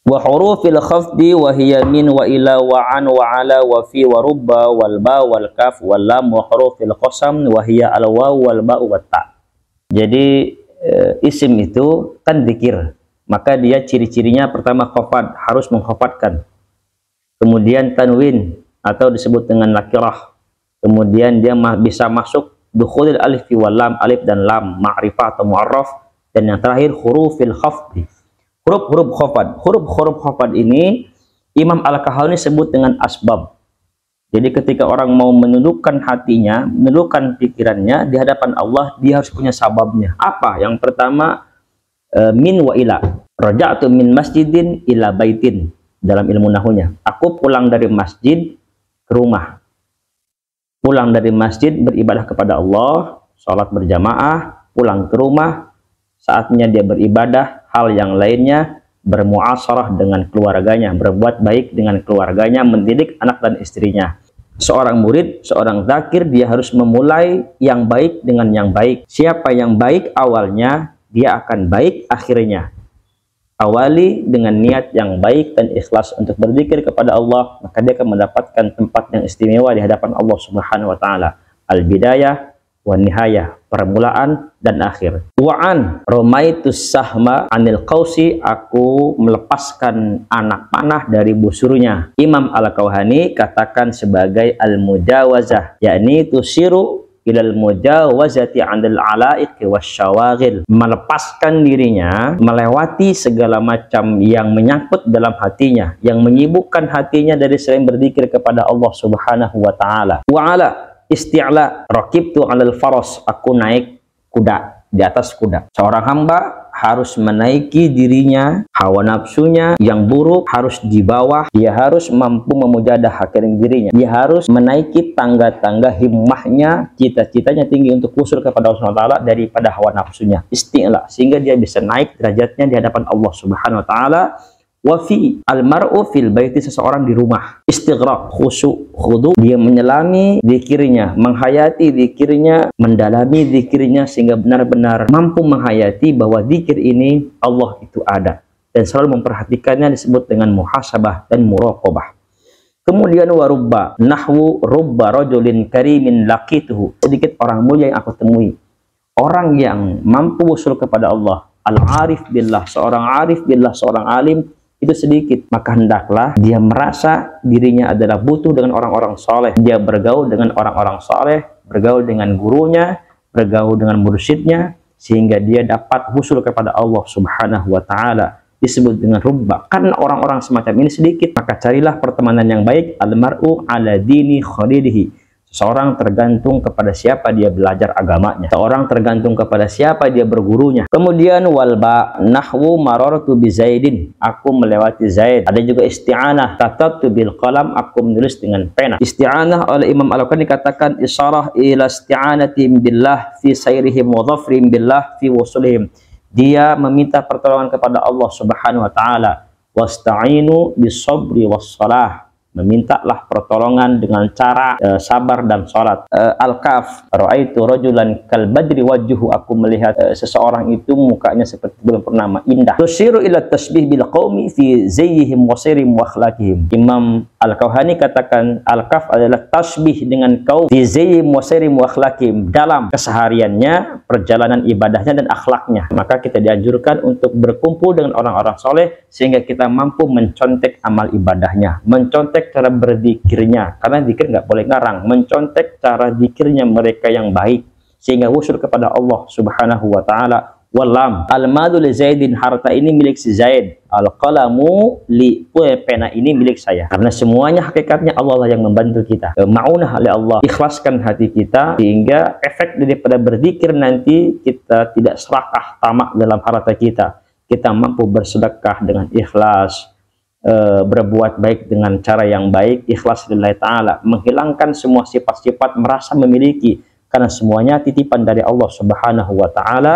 Wa hurufil khafdi wa hiya min wa ila wa an wa ala wa fi wa rubba wal ba wal kaf wal lam wa hurufil qasam wa hiya al waw wal ba wa ta. Jadi isim itu kan dzikir, maka dia ciri-cirinya pertama khafad, harus mengkhafatkan. Kemudian tanwin atau disebut dengan nakirah. Kemudian dia bisa masuk dukhulil alif wal lam, alif dan lam, ma'rifah atau mu'arraf. Dan yang terakhir hurufil khafdi, huruf-huruf khafad. Huruf-huruf khafad ini Imam Al-Kahwani sebut dengan asbab. Jadi ketika orang mau menundukkan hatinya, menundukkan pikirannya di hadapan Allah, dia harus punya sababnya. Apa? Yang pertama, min wa ila. Raja'tu min masjidin ila baitin. Dalam ilmu nahunya, aku pulang dari masjid ke rumah. Pulang dari masjid beribadah kepada Allah, sholat berjamaah, pulang ke rumah, saatnya dia beribadah. Hal yang lainnya, bermuasarah dengan keluarganya, berbuat baik dengan keluarganya, mendidik anak dan istrinya. Seorang murid, seorang dzakir, dia harus memulai yang baik dengan yang baik. Siapa yang baik awalnya, dia akan baik akhirnya. Awali dengan niat yang baik dan ikhlas untuk berzikir kepada Allah, maka dia akan mendapatkan tempat yang istimewa di hadapan Allah Subhanahu wa taala. Al-bidayah wa nihayah, permulaan dan akhir. Wa'an romaitus sahma anil qausi, aku melepaskan anak panah dari busurnya. Imam Al-Kahwani katakan sebagai al-mujawazah, yakni tusiru ilal mujawazati 'anil alaiq wasyawaghil, melepaskan dirinya melewati segala macam yang menyangkut dalam hatinya, yang menyibukkan hatinya dari selain berzikir kepada Allah Subhanahu wa taala. Wa ala isti'la raqibtu 'alal faras, aku naik kuda, di atas kuda. Seorang hamba harus menaiki dirinya, hawa nafsunya yang buruk harus di bawah. Dia harus mampu memujadah hati dirinya. Dia harus menaiki tangga-tangga himmahnya, cita-citanya tinggi untuk usul kepada Allah SWT daripada hawa nafsunya. Isti'la, sehingga dia bisa naik derajatnya di hadapan Allah Subhanahu wa taala. Wafi almar'u fil baiti, seseorang di rumah. Istighraq, khusyuk, khudu, dia menyelami zikirnya, menghayati zikirnya, mendalami zikirnya, sehingga benar-benar mampu menghayati bahwa zikir ini Allah itu ada, dan selalu memperhatikannya, disebut dengan muhasabah dan muraqabah. Kemudian warubba, nahwu rubba rajulin karimin laqituhu, sedikit orang mulia yang aku temui, orang yang mampu usul kepada Allah, al-arif billah, seorang arif billah, seorang alim, itu sedikit. Maka hendaklah dia merasa dirinya adalah butuh dengan orang-orang soleh. Dia bergaul dengan orang-orang soleh, bergaul dengan gurunya, bergaul dengan mursyidnya, sehingga dia dapat husul kepada Allah Subhanahu wa taala. Disebut dengan rubba. Karena orang-orang semacam ini sedikit, maka carilah pertemanan yang baik. Al-mar'u ala dini khalilihi. Seorang tergantung kepada siapa dia belajar agamanya. Seorang tergantung kepada siapa dia bergurunya. Kemudian walba, nahwu marartu bi Zaidin, aku melewati Zaid. Ada juga isti'anah, katabtu bil qalam, aku menulis dengan pena. Isti'anah oleh Imam Al-Kahwani dikatakan isyarah ila isti'anatim billah fi sayrihim wa dhafrihim billah fi wusulihim. Dia meminta pertolongan kepada Allah Subhanahu wa taala. Wasta'inu bis sabri was salah, memintalah pertolongan dengan cara sabar dan salat. Al-Kaf, ra'aitu rajulan kal badri wajhuhu, aku melihat seseorang itu mukanya seperti bulan purnama, indah. Tusiru ila tasbih bil qaumi fi zayyihim wa sirihim wa akhlaqihim. Imam Al-Kahwani katakan Al-Kaf adalah tasbih dengan kaum fi zayyihim wa sirihim wa akhlaqihim, dalam kesehariannya, perjalanan ibadahnya dan akhlaknya. Maka kita dianjurkan untuk berkumpul dengan orang-orang soleh, sehingga kita mampu mencontek amal ibadahnya, mencontek cara berzikirnya, karena zikir nggak boleh ngarang, mencontek cara zikirnya mereka yang baik, sehingga usul kepada Allah Subhanahu wa taala. Walam al-malu li Zaidin, harta ini milik si Zaid, al-qalamu li, pena ini milik saya. Karena semuanya hakikatnya Allah lah yang membantu kita. Ma'unah oleh Allah, ikhlaskan hati kita, sehingga efek daripada berzikir nanti kita tidak serakah tamak dalam harta kita. Kita mampu bersedekah dengan ikhlas, berbuat baik dengan cara yang baik, ikhlas lillahi ta'ala, menghilangkan semua sifat-sifat merasa memiliki, karena semuanya titipan dari Allah Subhanahu wa ta'ala.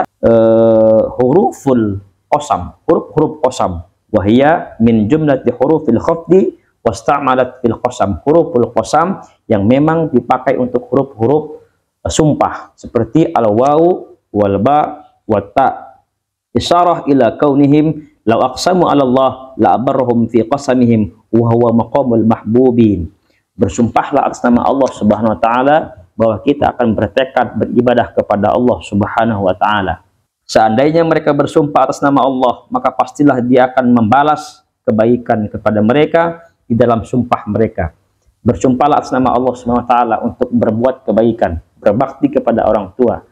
Huruful qasam, huruf-huruf qasam, wahia min jumlati hurufil khafdi wasta'malat fil qasam, huruful qasam yang memang dipakai untuk huruf-huruf sumpah, seperti al-wawu wal ba wa ta, isyarah ila kaunihim Lau aqsamu 'ala Allah la abarrahum fi qasamihim wa huwa maqamul mahbubin. Bersumpahlah atas nama Allah Subhanahu wa taala bahwa kita akan bertekad beribadah kepada Allah Subhanahu wa taala. Seandainya mereka bersumpah atas nama Allah, maka pastilah Dia akan membalas kebaikan kepada mereka di dalam sumpah mereka. Bersumpahlah atas nama Allah Subhanahu wa taala untuk berbuat kebaikan, berbakti kepada orang tua,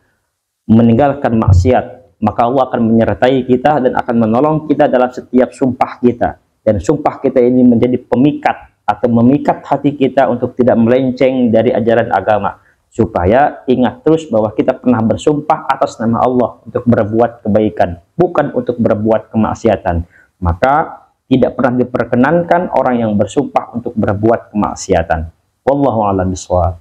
meninggalkan maksiat, maka Allah akan menyertai kita dan akan menolong kita dalam setiap sumpah kita. Dan sumpah kita ini menjadi pemikat atau memikat hati kita untuk tidak melenceng dari ajaran agama, supaya ingat terus bahwa kita pernah bersumpah atas nama Allah untuk berbuat kebaikan, bukan untuk berbuat kemaksiatan. Maka tidak pernah diperkenankan orang yang bersumpah untuk berbuat kemaksiatan. Wallahu a'lam bishawab.